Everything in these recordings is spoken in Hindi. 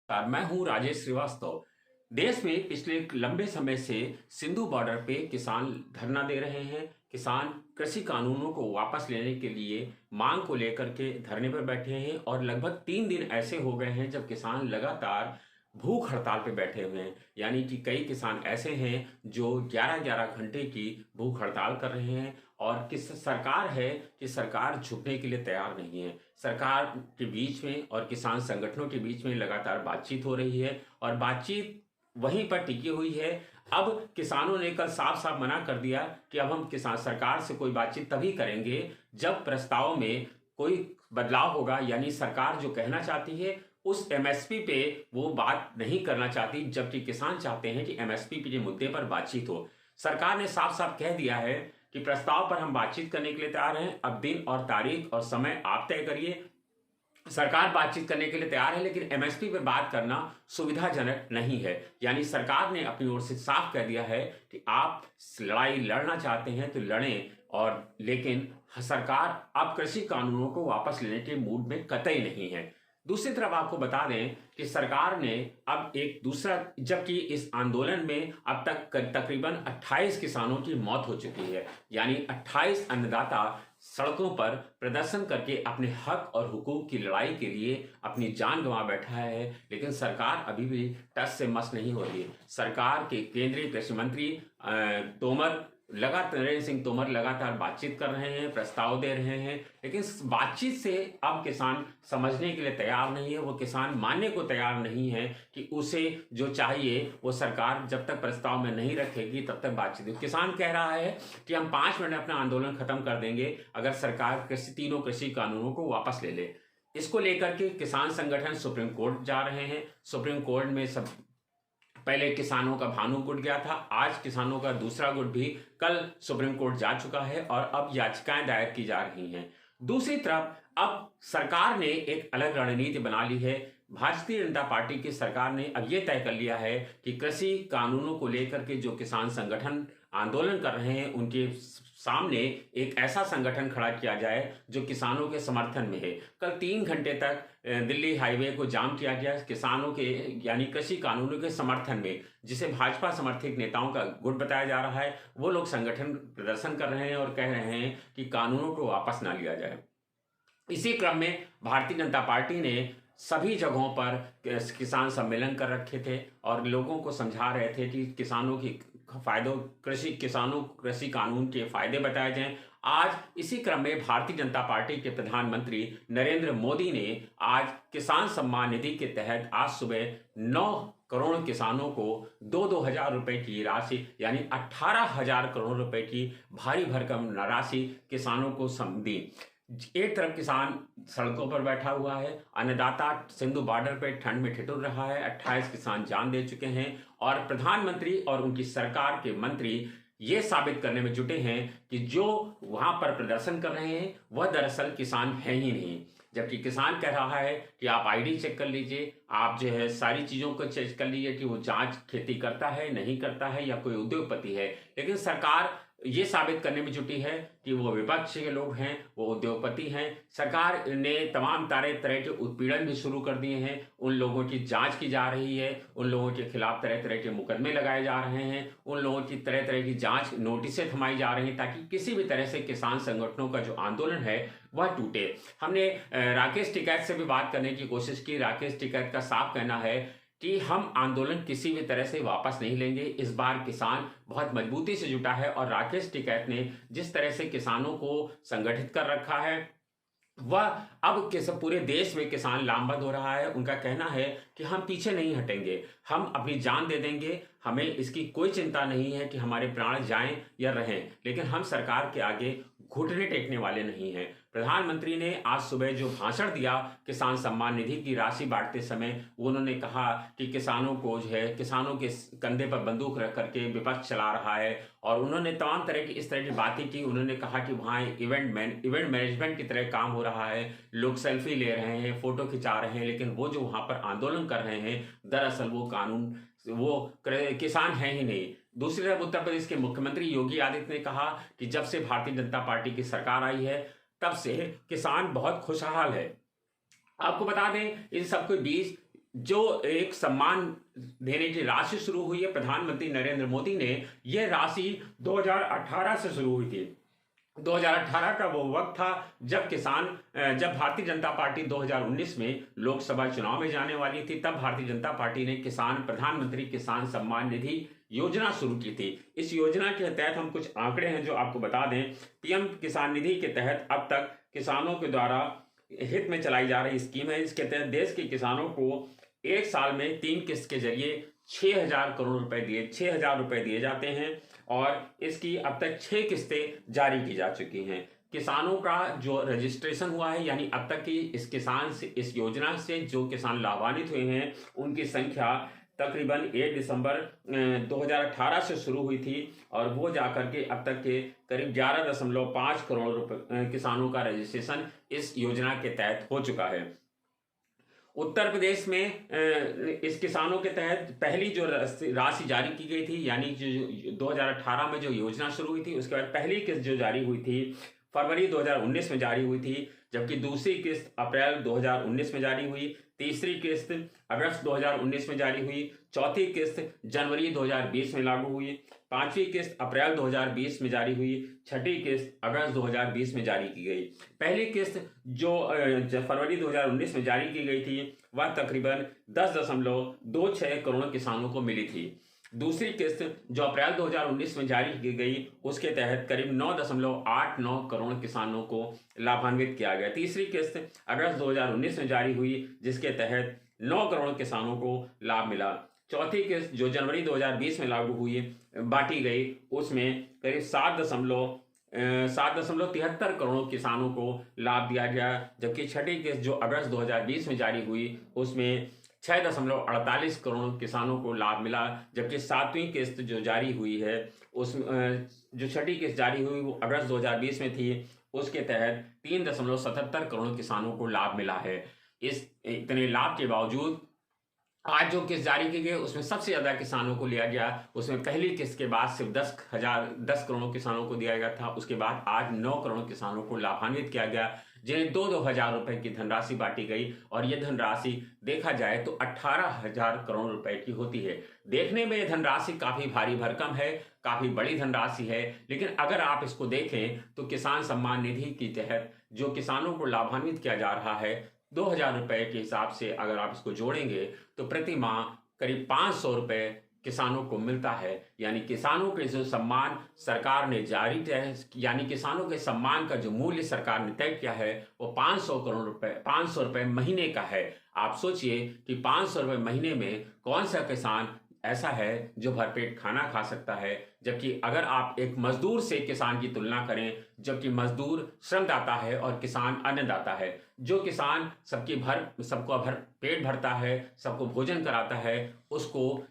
मैं हूं राजेश श्रीवास्तव। देश में पिछले एक लंबे समय से सिंधु बॉर्डर पे किसान धरना दे रहे हैं। किसान कृषि कानूनों को वापस लेने के लिए मांग को लेकर के धरने पर बैठे हैं और लगभग 3 दिन ऐसे हो गए हैं जब किसान लगातार भूख हड़ताल पे बैठे हुए हैं। यानी कि कई किसान ऐसे हैं जो 11-11 घंटे की भूख हड़ताल कर रहे हैं और किस सरकार है कि सरकार झुकने के लिए तैयार नहीं है। सरकार के बीच में और किसान संगठनों के बीच में लगातार बातचीत हो रही है और बातचीत वहीं पर टिकी हुई है। अब किसानों ने कल साफ साफ मना कर दिया कि अब हम किसान सरकार से कोई बातचीत तभी करेंगे जब प्रस्ताव में कोई बदलाव होगा। यानी सरकार जो कहना चाहती है उस एमएसपी पे वो बात नहीं करना चाहती, जबकि किसान चाहते हैं कि एमएसपी के मुद्दे पर बातचीत हो। सरकार ने साफ साफ कह दिया है कि प्रस्ताव पर हम बातचीत करने के लिए तैयार हैं, अब दिन और तारीख और समय आप तय करिए। सरकार बातचीत करने के लिए तैयार है, लेकिन एमएसपी पर बात करना सुविधाजनक नहीं है। यानी सरकार ने अपनी ओर से साफ कह दिया है कि आप लड़ाई लड़ना चाहते हैं तो लड़ें, और लेकिन सरकार अब कृषि कानूनों को वापस लेने के मूड में कतई नहीं है। दूसरी तरफ आपको बता दें कि सरकार ने अब एक दूसरा, जबकि इस आंदोलन में अब तक तकरीबन 28 किसानों की मौत हो चुकी है। यानी 28 अन्नदाता सड़कों पर प्रदर्शन करके अपने हक और हुकूक की लड़ाई के लिए अपनी जान गंवा बैठा है, लेकिन सरकार अभी भी टस से मस नहीं हो रही। सरकार के केंद्रीय कृषि मंत्री नरेंद्र सिंह तोमर लगातार बातचीत कर रहे हैं, प्रस्ताव दे रहे हैं, लेकिन बातचीत से अब किसान समझने के लिए तैयार नहीं है। वो किसान मानने को तैयार नहीं है कि उसे जो चाहिए वो सरकार जब तक प्रस्ताव में नहीं रखेगी तब तक बातचीत। किसान कह रहा है कि हम 5 मिनट में अपना आंदोलन खत्म कर देंगे अगर सरकार तीनों कृषि कानूनों को वापस ले ले। इसको लेकर के किसान संगठन सुप्रीम कोर्ट जा रहे हैं। सुप्रीम कोर्ट में सब पहले किसानों का भानु गुट गया था, आज किसानों का दूसरा गुट भी कल सुप्रीम कोर्ट जा चुका है और अब याचिकाएं दायर की जा रही हैं। दूसरी तरफ अब सरकार ने एक अलग रणनीति बना ली है। भारतीय जनता पार्टी की सरकार ने अब यह तय कर लिया है कि कृषि कानूनों को लेकर के जो किसान संगठन आंदोलन कर रहे हैं उनके सामने एक ऐसा संगठन खड़ा किया जाए जो किसानों के समर्थन में है। कल 3 घंटे तक दिल्ली हाईवे को जाम किया गया किसानों के यानी कृषि कानूनों के समर्थन में, जिसे भाजपा समर्थित नेताओं का गुट बताया जा रहा है। वो लोग संगठन प्रदर्शन कर रहे हैं और कह रहे हैं कि कानूनों को वापस ना लिया जाए। इसी क्रम में भारतीय जनता पार्टी ने सभी जगहों पर किसान सम्मेलन कर रखे थे और लोगों को समझा रहे थे कि किसानों की कृषि कानून के फायदे बताए जाएं। आज इसी क्रम में भारतीय जनता पार्टी के प्रधानमंत्री नरेंद्र मोदी ने आज किसान सम्मान निधि के तहत आज सुबह 9 करोड़ किसानों को 2-2 हजार रुपए की राशि यानी 18,000 करोड़ रुपए की भारी भरकम राशि किसानों को दी। एक तरफ किसान सड़कों पर बैठा हुआ है, अन्नदाता सिंधु बॉर्डर पर ठंड में ठिठुर रहा है, 28 किसान जान दे चुके हैं और प्रधानमंत्री और उनकी सरकार के मंत्री ये साबित करने में जुटे हैं कि जो वहां पर प्रदर्शन कर रहे हैं वह दरअसल किसान है ही नहीं। जबकि किसान कह रहा है कि आप आईडी चेक कर लीजिए, आप जो है सारी चीजों को चेक कर लीजिए कि वो जांच खेती करता है नहीं करता है या कोई उद्योगपति है। लेकिन सरकार ये साबित करने में जुटी है कि वो विपक्ष के लोग हैं, वो उद्योगपति हैं। सरकार ने तमाम तरह के उत्पीड़न भी शुरू कर दिए हैं, उन लोगों की जांच की जा रही है, उन लोगों के खिलाफ तरह तरह के मुकदमे लगाए जा रहे हैं, उन लोगों की तरह तरह की जांच नोटिसें थमाई जा रही हैं ताकि किसी भी तरह से किसान संगठनों का जो आंदोलन है वह टूटे। हमने राकेश टिकैत से भी बात करने की कोशिश की। राकेश टिकैत का साफ कहना है कि हम आंदोलन किसी भी तरह से वापस नहीं लेंगे। इस बार किसान बहुत मजबूती से जुटा है और राकेश टिकैत ने जिस तरह से किसानों को संगठित कर रखा है वह अब पूरे देश में किसान लामबंद हो रहा है। उनका कहना है कि हम पीछे नहीं हटेंगे, हम अपनी जान दे देंगे, हमें इसकी कोई चिंता नहीं है कि हमारे प्राण जाएं या रहें, लेकिन हम सरकार के आगे घुटने टेकने वाले नहीं हैं। प्रधानमंत्री ने आज सुबह जो भाषण दिया किसान सम्मान निधि की राशि बांटते समय, उन्होंने कहा कि किसानों को जो है किसानों के कंधे पर बंदूक रख करके विपक्ष चला रहा है और उन्होंने तमाम तरह की इस तरह की बातें की। उन्होंने कहा कि वहाँ इवेंट मैनेजमेंट की तरह काम हो रहा है, लोग सेल्फी ले रहे हैं, फोटो खिंचा रहे हैं, लेकिन वो जो वहाँ पर आंदोलन कर रहे हैं दरअसल वो किसान है ही नहीं। दूसरी तरफ उत्तर प्रदेश के मुख्यमंत्री योगी आदित्यनाथ ने कहा कि जब से भारतीय जनता पार्टी की सरकार आई है तब से किसान बहुत खुशहाल है। आपको बता दें इन सबके बीच जो एक सम्मान देने की राशि शुरू हुई है, प्रधानमंत्री नरेंद्र मोदी ने यह राशि 2018 से शुरू हुई थी। 2018 का वो वक्त था जब भारतीय जनता पार्टी 2019 में लोकसभा चुनाव में जाने वाली थी। तब भारतीय जनता पार्टी ने प्रधानमंत्री किसान सम्मान निधि योजना शुरू की थी। इस योजना के तहत हम कुछ आंकड़े हैं जो आपको बता दें। पीएम किसान निधि के तहत अब तक किसानों के द्वारा हित में चलाई जा रही स्कीम है। इसके तहत देश के किसानों को एक साल में 3 किस्त के जरिए 6,000 करोड़ रुपए 6,000 रुपए दिए जाते हैं और इसकी अब तक 6 किस्तें जारी की जा चुकी हैं। किसानों का जो रजिस्ट्रेशन हुआ है, यानी अब तक की इस योजना से जो किसान लाभान्वित हुए हैं उनकी संख्या तकरीबन 1 दिसंबर 2018 से शुरू हुई थी और वो जाकर के अब तक के करीब 11.5 करोड़ रुपए किसानों का रजिस्ट्रेशन इस योजना के तहत हो चुका है। उत्तर प्रदेश में इस किसानों के तहत पहली जो राशि जारी की गई थी, यानी जो 2018 में जो योजना शुरू हुई थी, उसके बाद पहली किस्त जो जारी हुई थी फरवरी 2019 में जारी हुई थी, जबकि दूसरी किस्त अप्रैल 2019 में जारी हुई, तीसरी किस्त अगस्त 2019 में जारी हुई, चौथी किस्त जनवरी 2020 में लागू हुई, पांचवी किस्त अप्रैल 2020 में जारी हुई, छठी किस्त अगस्त 2020 में जारी की गई। पहली किस्त जो फरवरी 2019 में जारी की गई थी वह तकरीबन 10.26 करोड़ किसानों को मिली थी। दूसरी किस्त जो अप्रैल 2019 में जारी की गई उसके तहत करीब 9.89 करोड़ किसानों को लाभान्वित किया गया। तीसरी किस्त अगस्त 2019 में जारी हुई जिसके तहत 9 करोड़ किसानों को लाभ मिला। चौथी किस्त जो जनवरी 2020 में लागू हुई बांटी गई उसमें करीब 7.73 करोड़ किसानों को लाभ दिया गया, जबकि छठी किस्त जो अगस्त 2020 में जारी हुई उसमें 6.48 करोड़ किसानों को लाभ मिला, जबकि सातवीं किस्त जो जारी हुई है जो छठी किस्त जारी हुई वो अगस्त 2020 में थी, उसके तहत 3.77 करोड़ किसानों को लाभ मिला है। इस इतने लाभ के बावजूद आज जो किस्त जारी की गई उसमें सबसे ज्यादा किसानों को लिया गया। उसमें पहली किस्त के बाद सिर्फ 10 करोड़ किसानों को दिया गया था। उसके बाद आज 9 करोड़ किसानों को लाभान्वित किया गया जिन्हें 2-2 हजार रुपए की धनराशि बांटी गई और यह धनराशि देखा जाए तो 18,000 करोड़ रुपए की होती है। देखने में यह धनराशि काफी भारी भरकम है, काफी बड़ी धनराशि है, लेकिन अगर आप इसको देखें तो किसान सम्मान निधि के तहत जो किसानों को लाभान्वित किया जा रहा है 2,000 रुपए के हिसाब से अगर आप इसको जोड़ेंगे तो प्रति माह करीब 500 रुपए किसानों को मिलता है। यानी किसानों के जो सम्मान सरकार ने जारी किया है, यानी किसानों के सम्मान का जो मूल्य सरकार ने तय किया है वो 500 रुपए महीने का है। आप सोचिए कि 500 रुपए महीने में कौन सा किसान ऐसा है जो भरपेट खाना खा सकता है। जबकि अगर आप एक मजदूर से किसान की तुलना करें, जबकि मजदूर श्रमदाता है और किसान अन्नदाता है। जो किसान सबको पेट भरता है, सबको भोजन कराता है, उसको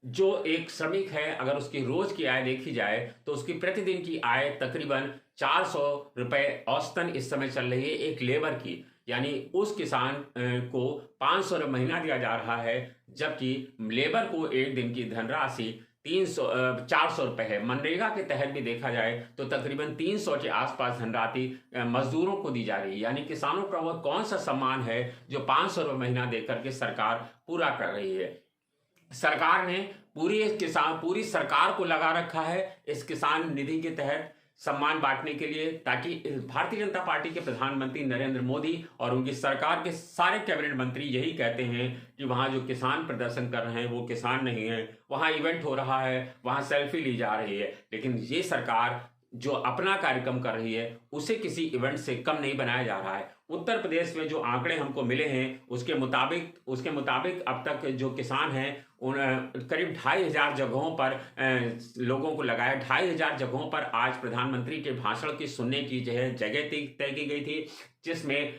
जो एक श्रमिक है अगर उसकी रोज की आय देखी जाए तो उसकी प्रतिदिन की आय तकरीबन 400 रुपए औसतन इस समय चल रही है एक लेबर की। यानी उस किसान को 500 रुपये महीना दिया जा रहा है, जबकि लेबर को एक दिन की धनराशि 400 रुपए है। मनरेगा के तहत भी देखा जाए तो तकरीबन 300 के आसपास धनराशि मजदूरों को दी जा रही है। यानी किसानों का वह कौन सा सम्मान है जो 500 रुपये महीना देकर के सरकार पूरा कर रही है। सरकार ने पूरी सरकार को लगा रखा है इस किसान निधि के तहत सम्मान बांटने के लिए, ताकि भारतीय जनता पार्टी के प्रधानमंत्री नरेंद्र मोदी और उनकी सरकार के सारे कैबिनेट मंत्री यही कहते हैं कि वहां जो किसान प्रदर्शन कर रहे हैं वो किसान नहीं है, वहां इवेंट हो रहा है, वहां सेल्फी ली जा रही है। लेकिन ये सरकार जो अपना कार्यक्रम कर रही है उसे किसी इवेंट से कम नहीं बनाया जा रहा है। उत्तर प्रदेश में जो आंकड़े हमको मिले हैं उसके मुताबिक अब तक जो किसान हैं उन करीब 2,500 जगहों पर लोगों को लगाया। 2,500 जगहों पर आज प्रधानमंत्री के भाषण की सुनने की जगह तय की गई थी, जिसमें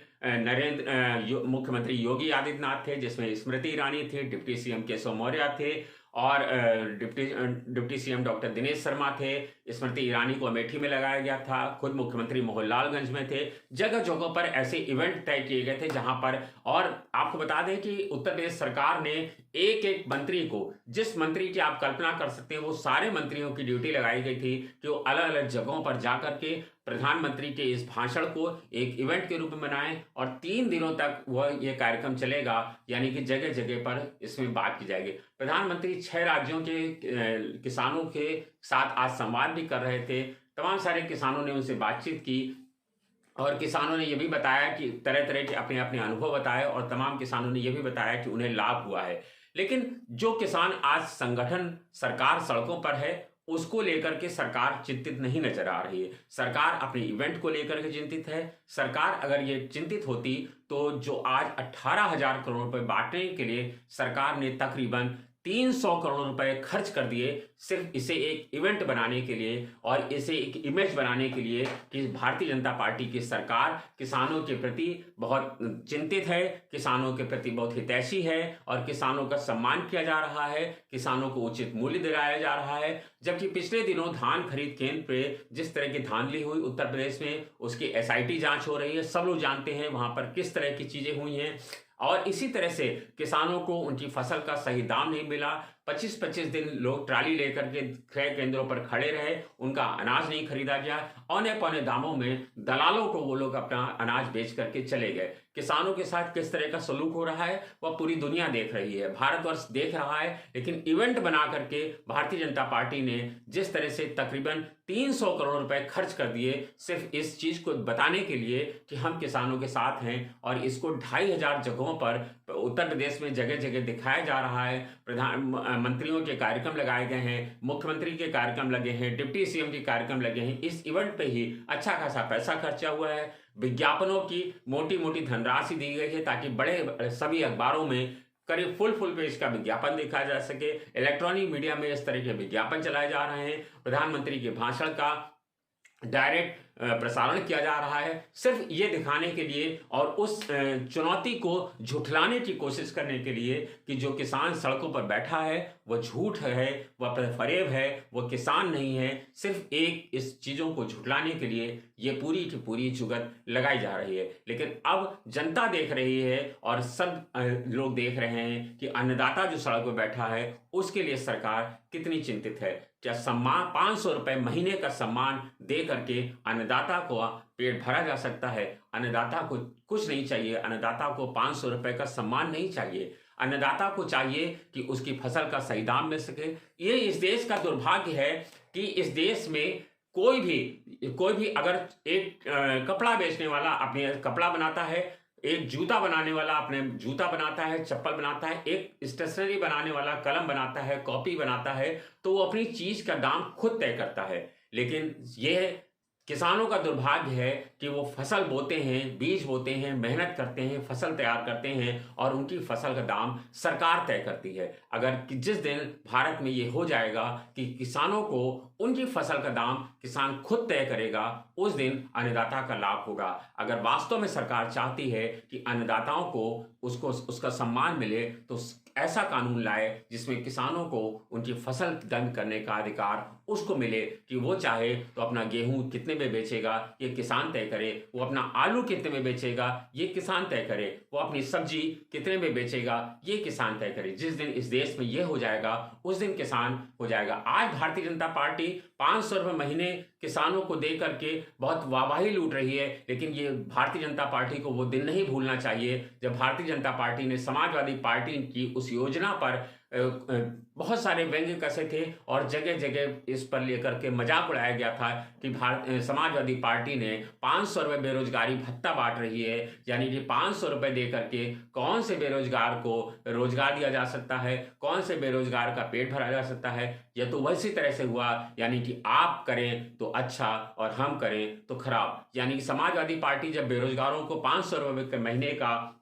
मुख्यमंत्री योगी आदित्यनाथ थे, जिसमें स्मृति ईरानी थी, डिप्टी सीएम केशव मौर्य थे और deputy CM doctor Dinesh Sharma थे। स्मृति ईरानी को अमेठी में लगाया गया था, खुद मुख्यमंत्री मोहनलालगंज में थे। जगह जगह पर ऐसे इवेंट तय किए गए थे जहां पर, और आपको बता दें कि उत्तर प्रदेश सरकार ने एक एक मंत्री को, जिस मंत्री की आप कल्पना कर सकते हैं वो सारे मंत्रियों की ड्यूटी लगाई गई थी कि वो अलग अलग जगहों पर जाकर के प्रधानमंत्री के इस भाषण को एक इवेंट के रूप में बनाएं और 3 दिनों तक वह ये कार्यक्रम चलेगा, यानी कि जगह जगह पर इसमें बात की जाएगी। प्रधानमंत्री 6 राज्यों के किसानों के साथ आज संवाद भी कर रहे थे। तमाम सारे किसानों ने उनसे बातचीत की और किसानों ने यह भी बताया कि तरह तरह के अपने अपने अनुभव बताए और तमाम किसानों ने यह भी बताया कि उन्हें लाभ हुआ है। लेकिन जो किसान आज संगठन सरकार सड़कों पर है, उसको लेकर के सरकार चिंतित नहीं नजर आ रही है। सरकार अपने इवेंट को लेकर के चिंतित है। सरकार अगर ये चिंतित होती तो जो आज 18,000 करोड़ रुपए बांटने के लिए सरकार ने तकरीबन 300 करोड़ रुपए खर्च कर दिए सिर्फ इसे एक इवेंट बनाने के लिए और इसे एक इमेज बनाने के लिए कि भारतीय जनता पार्टी की सरकार किसानों के प्रति बहुत चिंतित है, किसानों के प्रति बहुत हितैषी है और किसानों का सम्मान किया जा रहा है, किसानों को उचित मूल्य दिलाया जा रहा है। जबकि पिछले दिनों धान खरीद केंद्र पे जिस तरह की धांधली हुई उत्तर प्रदेश में, उसकी SIT जांच हो रही है, सब लोग जानते हैं वहां पर किस तरह की चीजें हुई हैं। और इसी तरह से किसानों को उनकी फसल का सही दाम नहीं मिला। 25-25 दिन लोग ट्राली लेकर के क्रय केंद्रों पर खड़े रहे, उनका अनाज नहीं खरीदा गया। औने पौने दामों में दलालों को वो लोग अपना अनाज बेच करके चले गए। किसानों के साथ किस तरह का सलूक हो रहा है वह पूरी दुनिया देख रही है, भारतवर्ष देख रहा है। लेकिन इवेंट बना करके भारतीय जनता पार्टी ने जिस तरह से तकरीबन 300 करोड़ रुपए खर्च कर दिए सिर्फ इस चीज को बताने के लिए कि हम किसानों के साथ हैं, और इसको 2,500 जगहों पर उत्तर प्रदेश में जगह जगह दिखाया जा रहा है। प्रधानमंत्रियों के कार्यक्रम लगाए गए हैं, मुख्यमंत्री के कार्यक्रम लगे हैं, डिप्टी CM के कार्यक्रम लगे हैं। इस इवेंट पे ही अच्छा खासा पैसा खर्चा हुआ है। विज्ञापनों की मोटी मोटी धनराशि दी गई है ताकि बड़े सभी अखबारों में करीब फुल पेज का विज्ञापन देखा जा सके। इलेक्ट्रॉनिक मीडिया में इस तरह के विज्ञापन चलाए जा रहे हैं। प्रधानमंत्री के भाषण का डायरेक्ट प्रसारण किया जा रहा है सिर्फ ये दिखाने के लिए और उस चुनौती को झुठलाने की कोशिश करने के लिए कि जो किसान सड़कों पर बैठा है वह झूठ है, वह फरेब है, वह किसान नहीं है। सिर्फ एक इस चीजों को झुठलाने के लिए ये पूरी की पूरी जुगत लगाई जा रही है। लेकिन अब जनता देख रही है और सब लोग देख रहे हैं कि अन्नदाता जो सड़क पर बैठा है उसके लिए सरकार कितनी चिंतित है। क्या सम्मान 500 रुपए महीने का सम्मान दे करके अन्नदाता को पेट भरा जा सकता है? अन्नदाता को कुछ नहीं चाहिए, अन्नदाता को 500 रुपए का सम्मान नहीं चाहिए। अन्नदाता को चाहिए कि उसकी फसल का सही दाम मिल सके। ये इस देश का दुर्भाग्य है कि इस देश में कोई भी अगर एक कपड़ा बेचने वाला अपने कपड़ा बनाता है, एक जूता बनाने वाला अपने जूता बनाता है, चप्पल बनाता है, एक स्टेशनरी बनाने वाला कलम बनाता है, कॉपी बनाता है, तो वो अपनी चीज का दाम खुद तय करता है। लेकिन यह किसानों का दुर्भाग्य है कि वो फसल बोते हैं, बीज बोते हैं, मेहनत करते हैं, फसल तैयार करते हैं और उनकी फसल का दाम सरकार तय करती है। अगर जिस दिन भारत में ये हो जाएगा कि किसानों को उनकी फसल का दाम किसान खुद तय करेगा, उस दिन अन्नदाता का लाभ होगा। अगर वास्तव में सरकार चाहती है कि अन्नदाताओं को उसका सम्मान मिले तो ऐसा कानून लाए जिसमें किसानों को उनकी फसल दंड करने का अधिकार उसको मिले कि वो चाहे तो अपना गेहूं कितने में बेचेगा ये किसान तय करे, वो अपना आलू कितने में बेचेगा ये किसान तय करे, वो अपनी सब्जी कितने में बेचेगा ये किसान तय करे। जिस दिन इस देश में ये हो जाएगा उस दिन किसान हो जाएगा। आज भारतीय जनता पार्टी 500 रुपये महीने किसानों को दे करके बहुत वाहवाही लूट रही है, लेकिन ये भारतीय जनता पार्टी को वो दिन नहीं भूलना चाहिए जब भारतीय जनता पार्टी ने समाजवादी पार्टी की उस योजना पर बहुत सारे व्यंग्य कसे थे और जगह जगह इस पर लेकर के मजाक उड़ाया गया था कि समाजवादी पार्टी ने 500 रुपये बेरोजगारी भत्ता बांट रही है, यानी कि 500 रुपये दे करके कौन से बेरोजगार को रोजगार दिया जा सकता है, कौन से बेरोजगार का पेट भरा जा सकता है। यह तो वैसी तरह से हुआ यानी कि आप करें तो अच्छा और हम करें तो खराब। यानी कि समाजवादी पार्टी जब बेरोजगारों को 500 रुपये महीने का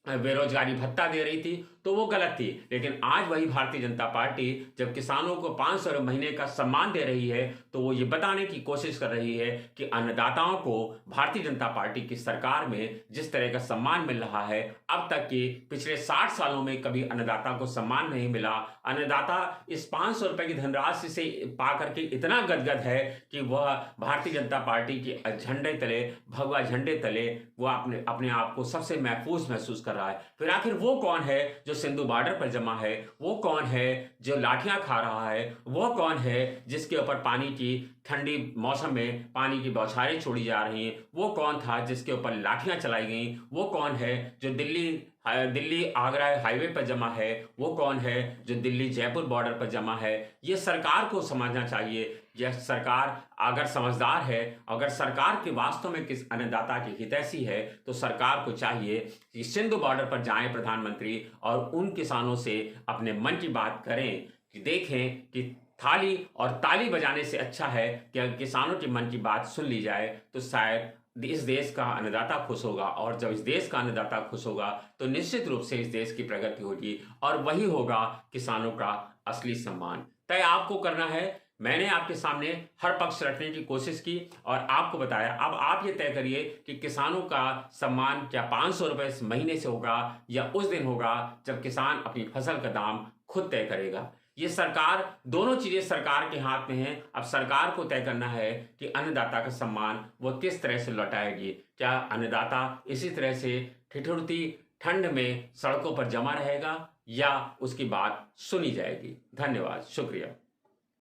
बेरोजगारी भत्ता दे रही थी तो वो गलत थी, लेकिन आज वही भारतीय जनता पार्टी जब किसानों को 500 रुपये महीने का सम्मान दे रही है तो वो ये बताने की कोशिश कर रही है कि अन्नदाताओं को भारतीय जनता पार्टी की सरकार में जिस तरह का सम्मान मिल रहा है, अब तक की पिछले 60 सालों में कभी अन्नदाता को सम्मान नहीं मिला। अन्नदाता इस 500 रुपये की धनराशि से पा करके इतना गदगद है कि वह भारतीय जनता पार्टी के झंडे तले, भगवा झंडे तले वो अपने आप को सबसे महफूज महसूस कर रहा है। फिर आखिर वो कौन है जो सिंधु बॉर्डर पर जमा है, वो कौन है जो लाठियां खा रहा है, वो कौन है जिसके ऊपर पानी की ठंडी मौसम में पानी की बौछारें छोड़ी जा रही हैं, वो कौन था जिसके ऊपर लाठियां चलाई गई, वो कौन है जो दिल्ली आगरा हाईवे पर जमा है, वो कौन है जो दिल्ली जयपुर बॉर्डर पर जमा है। ये सरकार को समझना चाहिए। यह सरकार अगर समझदार है, अगर सरकार के वास्तव में किस अन्नदाता की हितैषी है, तो सरकार को चाहिए कि सिंधु बॉर्डर पर जाएं प्रधानमंत्री और उन किसानों से अपने मन की बात करें, कि देखें कि थाली और ताली बजाने से अच्छा है कि अगर किसानों के मन की बात सुन ली जाए, तो शायद इस देश का अन्नदाता खुश होगा, और जब इस देश का अन्नदाता खुश होगा तो निश्चित रूप से इस देश की प्रगति होगी, और वही होगा किसानों का असली सम्मान। तय आपको करना है। मैंने आपके सामने हर पक्ष रखने की कोशिश की और आपको बताया। अब आप ये तय करिए कि किसानों का सम्मान क्या 500 रुपए इस महीने से होगा, या उस दिन होगा जब किसान अपनी फसल का दाम खुद तय करेगा। ये सरकार, दोनों चीजें सरकार के हाथ में हैं। अब सरकार को तय करना है कि अन्नदाता का सम्मान वो किस तरह से लौटाएगी। क्या अन्नदाता इसी तरह से ठिठुरती ठंड में सड़कों पर जमा रहेगा, या उसकी बात सुनी जाएगी। धन्यवाद, शुक्रिया।